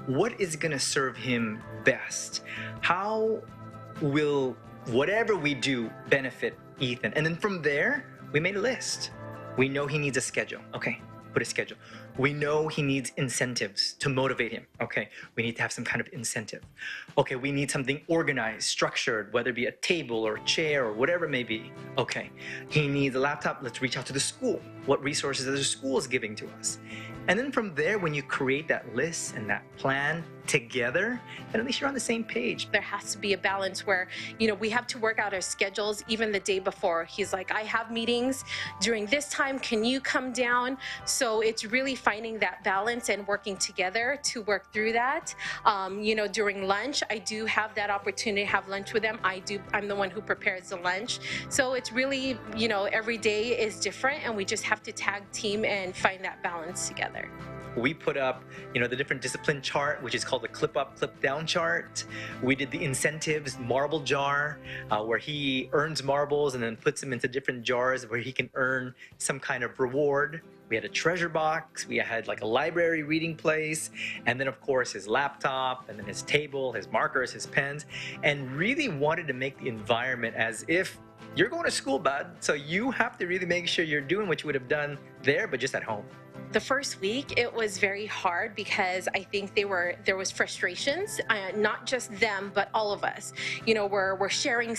What is going to serve him best? How will whatever we do benefit Ethan? And then from there, we made a list. We know he needs a schedule. Okay, put a schedule. We know he needs incentives to motivate him. Okay, we need to have some kind of incentive. Okay, we need something organized, structured, whether it be a table or a chair or whatever it may be. Okay, he needs a laptop. Let's reach out to the school. What resources are the schools giving to us? And then from there, when you create that list and that plan together, then at least you're on the same page. There has to be a balance where, we have to work out our schedules even the day before. He's like, I have meetings during this time. Can you come down? So it's really finding that balance and working together to work through that. During lunch, I do have that opportunity to have lunch with them. I'm the one who prepares the lunch. So it's really, every day is different and we just have to tag team and find that balance together. We put up, the different discipline chart, which is called the clip up, clip down chart. We did the incentives marble jar, where he earns marbles and then puts them into different jars where he can earn some kind of reward. We had a treasure box, we had like a library reading place, and then of course his laptop, and then his table, his markers, his pens, and really wanted to make the environment as if you're going to school, bud, so you have to really make sure you're doing what you would have done there, but just at home. The first week, it was very hard because I think there was frustrations, not just them, but all of us. You know, we're sharing,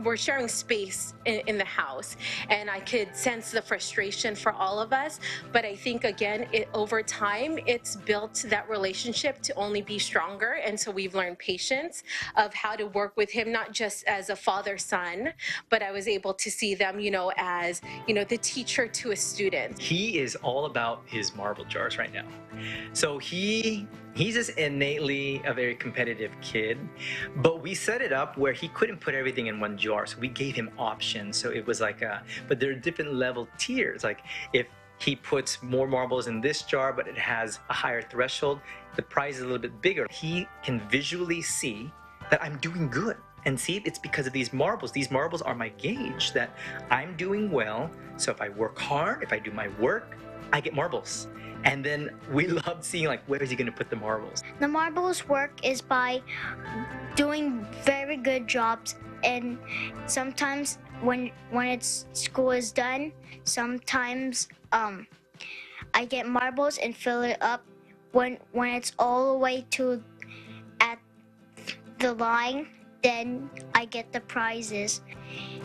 we're sharing space in the house, and I could sense the frustration for all of us. But I think, again, over time, it's built that relationship to only be stronger. And so we've learned patience of how to work with him, not just as a father-son, but I was able to see them, you know, as, you know, the teacher to a student. He is all about his marble jars right now. So he's just innately a very competitive kid, but we set it up where he couldn't put everything in one jar. So we gave him options. So it was like but there are different level tiers. Like if he puts more marbles in this jar, but it has a higher threshold, the prize is a little bit bigger. He can visually see that I'm doing good. And see, it's because of these marbles. These marbles are my gauge that I'm doing well. So if I work hard, if I do my work, I get marbles. And then we love seeing, like, where is he going to put the marbles? The marbles work is by doing very good jobs, and sometimes when school is done, sometimes I get marbles and fill it up. When it's all the way to at the line, then I get the prizes,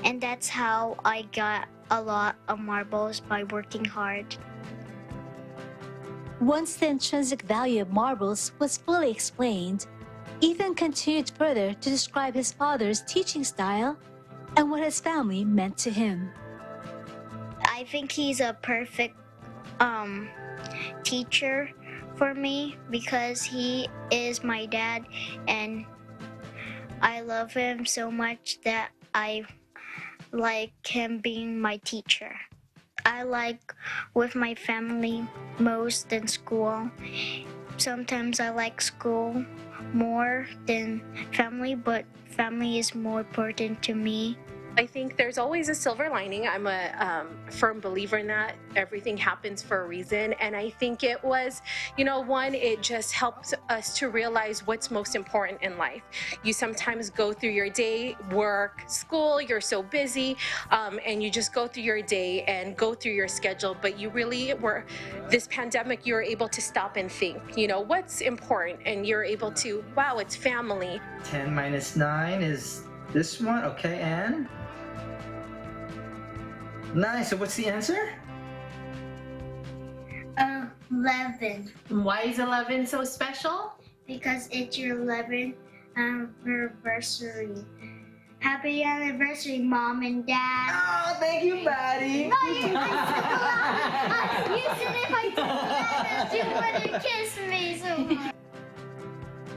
and that's how I got a lot of marbles, by working hard. Once the intrinsic value of marbles was fully explained, Ethan continued further to describe his father's teaching style and what his family meant to him. I think he's a perfect teacher for me because he is my dad, and I love him so much that I like him being my teacher. I like with my family most than school. Sometimes I like school more than family, but family is more important to me. I think there's always a silver lining. I'm a firm believer in that. Everything happens for a reason. And I think it was, you know, one, it just helps us to realize what's most important in life. You sometimes go through your day, work, school, you're so busy, and you just go through your day and go through your schedule. But you really were, this pandemic, you were able to stop and think, you know, what's important? And you're able to, wow, it's family. 10 minus 9 is this one. Okay, and? Nice. So what's the answer? 11. Why is 11 so special? Because it's your 11th anniversary. Happy anniversary, Mom and Dad. Oh, thank you, buddy. No, you said if I told you wouldn't kiss me so much.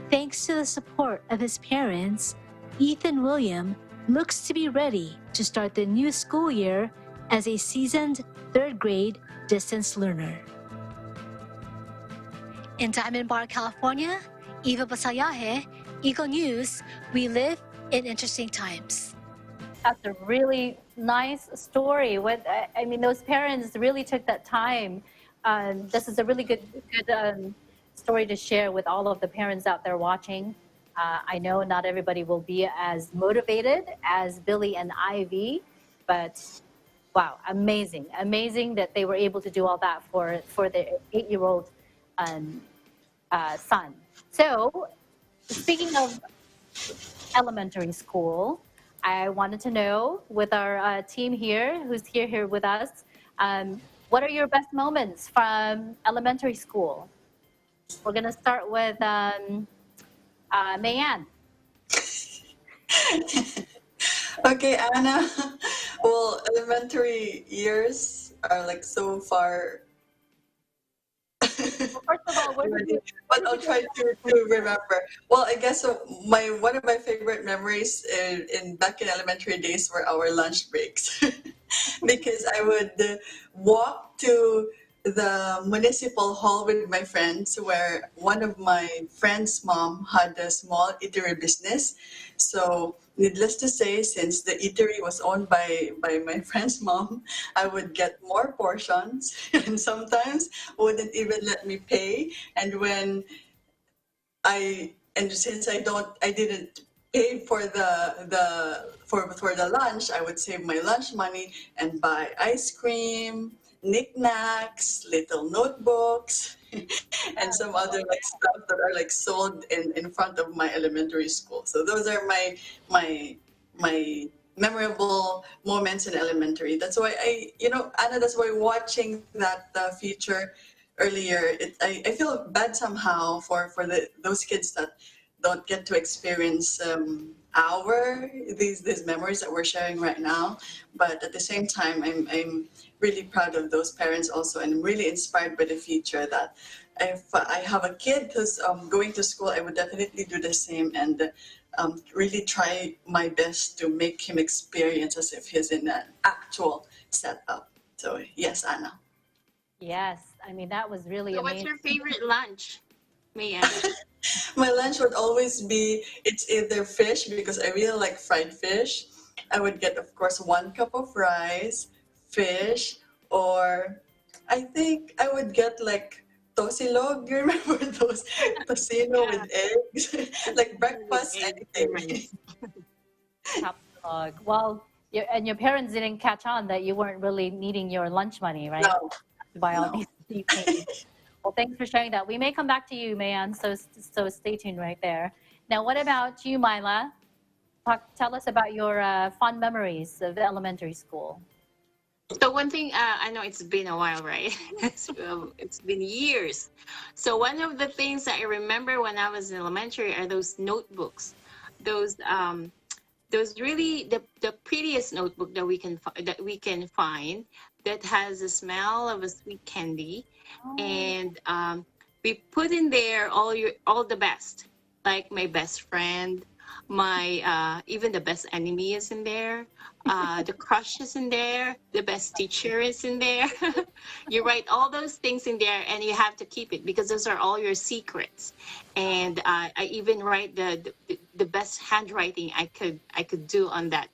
Thanks to the support of his parents, Ethan William looks to be ready to start the new school year as a seasoned third grade distance learner. In Diamond Bar, California, Eva Basayahe, Eagle News, we live in interesting times. That's a really nice story. I mean, those parents really took that time. This is a really good story to share with all of the parents out there watching. I know not everybody will be as motivated as Billy and Ivy, but wow, amazing that they were able to do all that for their 8-year-old son. So, speaking of elementary school, I wanted to know, with our team here, who's here with us, what are your best moments from elementary school? We're gonna start with Mayanne. Okay, Anna. Well, elementary years are like so far. Well, first of all, but I'll try to remember. Well, I guess one of my favorite memories back in elementary days were our lunch breaks, because I would walk to the municipal hall with my friends, where one of my friends' mom had a small eatery business. So needless to say, since the eatery was owned by my friend's mom, I would get more portions and sometimes wouldn't even let me pay. And since I didn't pay for the lunch, I would save my lunch money and buy ice cream, knickknacks, little notebooks, and some other like stuff that are like sold in front of my elementary school. So those are my memorable moments in elementary. That's why Anna, that's why watching that feature earlier, I feel bad somehow for those kids that don't get to experience these memories that we're sharing right now. But at the same time, I'm really proud of those parents also, and I'm really inspired by the future that if I have a kid who's going to school, I would definitely do the same and really try my best to make him experience as if he's in an actual setup. So yes, Anna. Yes, I mean, that was really So amazing. what's your favorite lunch, Mia? My lunch would always be, it's either fish, because I really like fried fish. I would get, of course, 1 cup of rice, fish, or I think I would get like tosilog. You remember those tocino with eggs? Like breakfast, anything. Tapsilog. Well, your parents didn't catch on that you weren't really needing your lunch money, right? No. To buy all these things. Well, thanks for sharing that. We may come back to you, Mayan, so stay tuned right there. Now, what about you, Myla? Tell us about your fond memories of elementary school. So one thing, I know it's been a while, right? It's been years. So one of the things that I remember when I was in elementary are those notebooks. Those really the prettiest notebook that we can find that has the smell of a sweet candy. And we put in there all the best, like my best friend, my even the best enemy is in there, the crush is in there, the best teacher is in there. You write all those things in there, and you have to keep it because those are all your secrets. And I even write the best handwriting I could do on that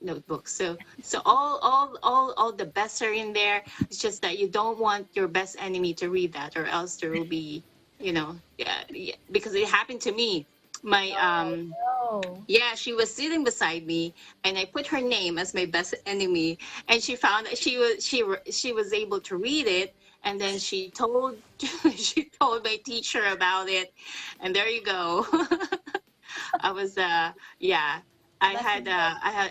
notebook. So all the best are in there. It's just that you don't want your best enemy to read that, or else there will be, because it happened to me. My she was sitting beside me, and I put her name as my best enemy, and she found that she was able to read it, and then she told my teacher about it, and there you go. I was I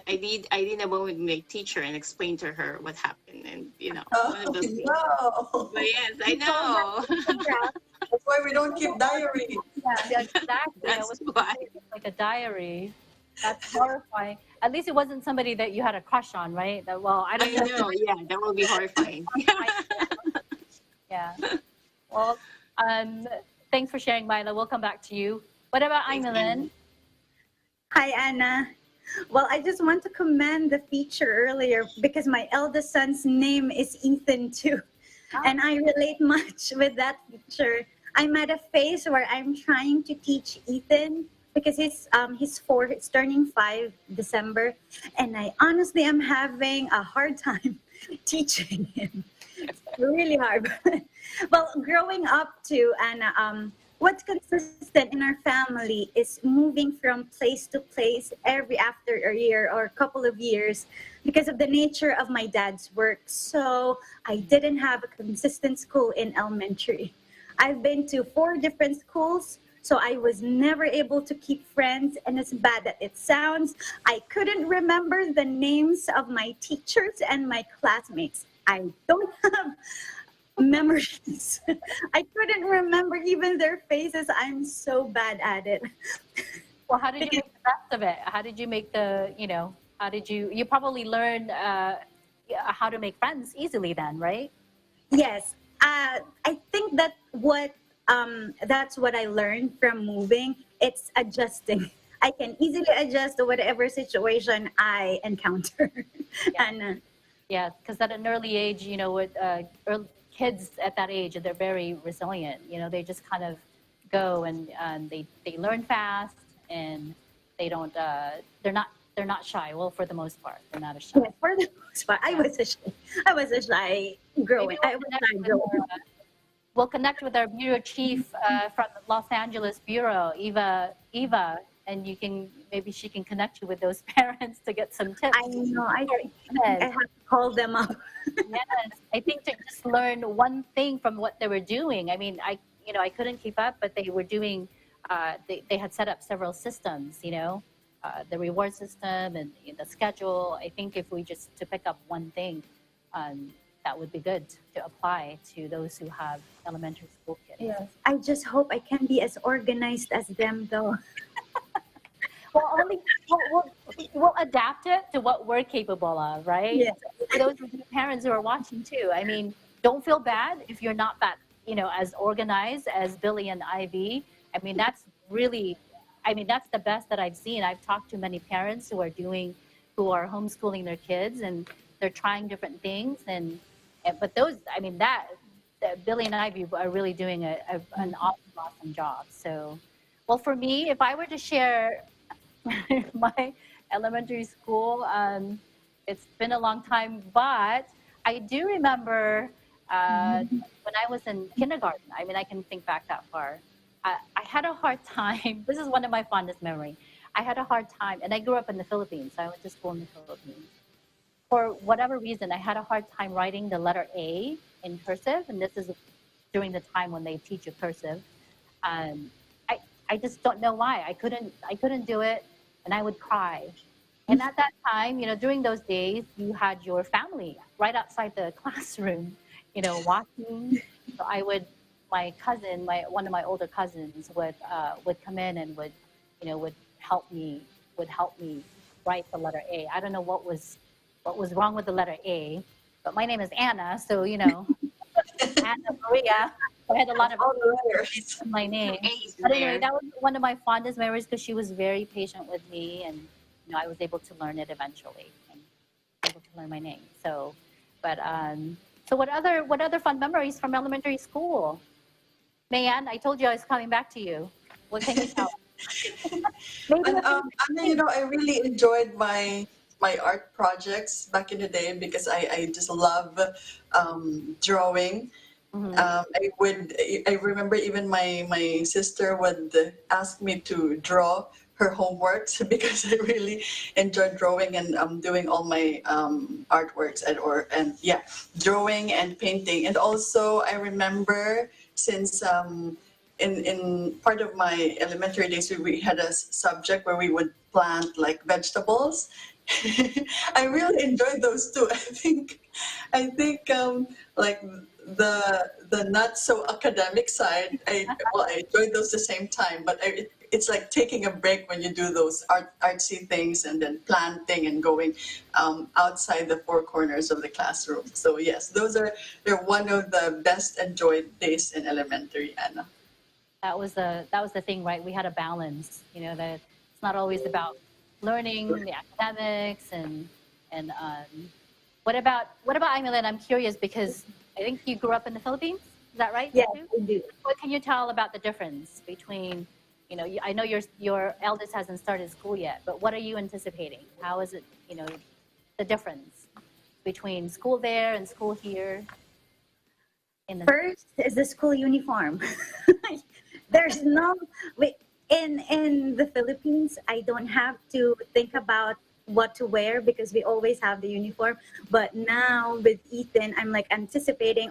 did a moment with my teacher and explain to her what happened, and one of those things. No. But yes, I know. That's why we don't keep diary. Yeah, exactly. That's why. Like a diary. That's horrifying. At least it wasn't somebody that you had a crush on, right? I know. Yeah, that would be horrifying. Yeah. Well, thanks for sharing, Myla. We'll come back to you. What about Aimelin? Hi, Anna. Well, I just want to commend the feature earlier because my eldest son's name is Ethan too. And I relate much with that feature. I'm at a phase where I'm trying to teach Ethan because he's 4, he's turning 5 December. And I honestly am having a hard time teaching him. It's really hard. Well, growing up too, Anna, what's consistent in our family is moving from place to place after a year or a couple of years because of the nature of my dad's work. So I didn't have a consistent school in elementary. I've been to 4 different schools, so I was never able to keep friends. And as bad as it sounds, I couldn't remember the names of my teachers and my classmates. I don't have memories. I couldn't remember even their faces. I'm so bad at it. Well, how did you make the best of it? How did you make you probably learned how to make friends easily then, right? Yes. I think that's what I learned from moving. It's adjusting. I can easily adjust to whatever situation I encounter. Yeah. And yeah, because at an early age, kids at that age, they're very resilient. They just kind of go and they learn fast, and they don't. They're not shy. Well, for the most part, they're not shy. Yeah, for the most part, I was a shy growing. We'll connect with our bureau chief from the Los Angeles bureau, Eva, and maybe she can connect you with those parents to get some tips. I know. I have to call them up. Yes, I think to just learn one thing from what they were doing. I mean, I couldn't keep up, but they were doing. They had set up several systems. The reward system and the schedule. I think if we just to pick up one thing, that would be good to apply to those who have elementary school kids. Yes. I just hope I can be as organized as them, though. We'll adapt it to what we're capable of, right? Yeah. For those of you parents who are watching too, I mean, don't feel bad if you're not that, as organized as Billy and Ivy. I mean, that's the best that I've seen. I've talked to many parents who are homeschooling their kids, and they're trying different things. But those, Billy and Ivy are really doing an awesome job. So, well, for me, if I were to share my elementary school, it's been a long time, but I do remember when I was in kindergarten. I mean, I can think back that far. I had a hard time. This is one of my fondest memories. I had a hard time, and I grew up in the Philippines. So I went to school in the Philippines. For whatever reason, I had a hard time writing the letter A in cursive, and this is during the time when they teach you cursive. I just don't know why. I couldn't do it, and I would cry. And at that time, during those days, you had your family right outside the classroom, watching. So my cousin, one of my older cousins would come in and would help me write the letter A. I don't know what was wrong with the letter A, but my name is Anna, so Anna Maria. I had a lot of letters in my name. But anyway, that was one of my fondest memories because she was very patient with me, and I was able to learn it eventually and able to learn my name. So, but so what other fun memories from elementary school? Mayan, I told you I was coming back to you. What can you tell? I really enjoyed my art projects back in the day because I just love drawing. I remember even my sister would ask me to draw her homeworks because I really enjoyed drawing and doing all my artworks and drawing and painting. And also I remember since in part of my elementary days we had a subject where we would plant like vegetables. I really enjoyed those too. I think like the not so academic side, I enjoyed those the same time, but it's like taking a break when you do those artsy things and then planting and going outside the four corners of the classroom. So yes, they're one of the best enjoyed days in elementary, Anna. That was the thing, right? We had a balance, that it's not always about learning the academics and what about Aimee? I'm curious because I think you grew up in the Philippines. Is that right? Yes, I do. What can you tell about the difference between, I know your eldest hasn't started school yet, but what are you anticipating? How is it, the difference between school there and school here? First is the school uniform. There's in the Philippines, I don't have to think about what to wear because we always have the uniform. But now with Ethan, I'm like anticipating,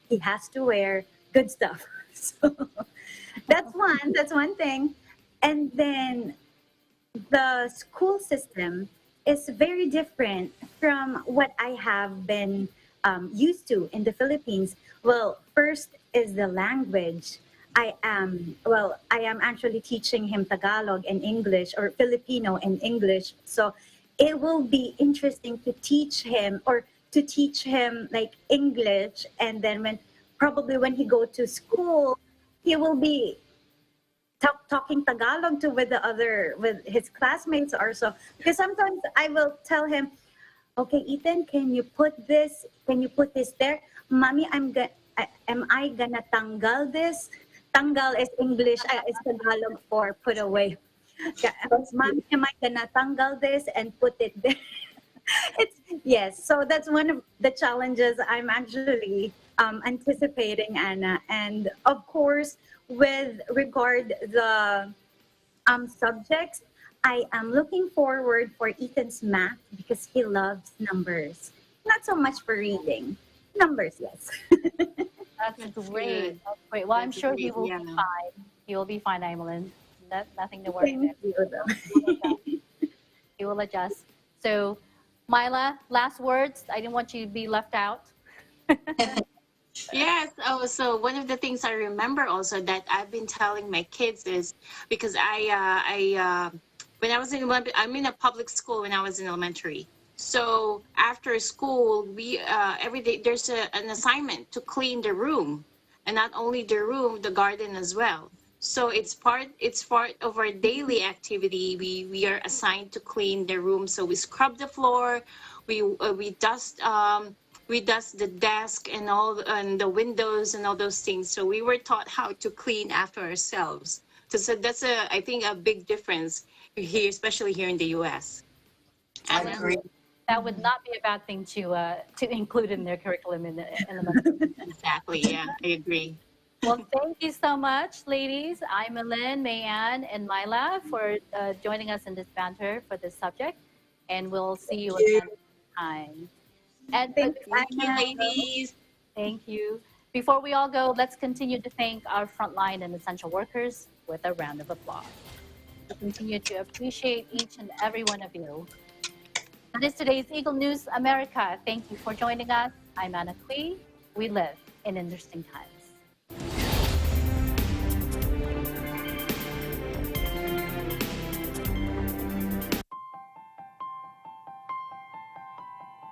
he has to wear good stuff. So that's one thing. And then the school system is very different from what I have been used to in the Philippines. Well, first is the language. I am actually teaching him Tagalog and English, or Filipino and English. So it will be interesting to teach him like English, and then when he go to school, he will be talking Tagalog with his classmates or so. Because sometimes I will tell him, okay, Ethan, can you put this there? Mommy, am I gonna tanggal this? Tanggal is English, is Tagalog for put away. Mommy, am I gonna tanggal this and put it there? Yes, so that's one of the challenges I'm actually anticipating, Anna. And of course, with regard the subjects, I am looking forward for Ethan's math because he loves numbers. Not so much for reading. Numbers, yes. That's great. That's great. Well, I'm That's sure great, he will yeah. be fine. He will be fine, Emeline. Nothing to worry about. He will adjust. So, Myla, last words. I didn't want you to be left out. Yes. Oh, so one of the things I remember also that I've been telling my kids is because when I was I'm in a public school when I was in elementary. So after school, we every day there's an assignment to clean the room, and not only the room, the garden as well. So it's part of our daily activity. We are assigned to clean the room. So we scrub the floor, we dust the desk and the windows and all those things. So we were taught how to clean after ourselves. So that's I think a big difference here, especially here in the U.S. I agree. That would not be a bad thing to include in their curriculum in the elementary. Exactly. Yeah, I agree. Well, thank you so much, ladies. I'm Ellen, Mayanne, and Myla for joining us in this banter for this subject. And we'll see you again next time. And Thank you, ladies. Thank you. Before we all go, let's continue to thank our frontline and essential workers with a round of applause. We continue to appreciate each and every one of you. That is today's Eagle News America. Thank you for joining us. I'm Anna Cui. We live in interesting times.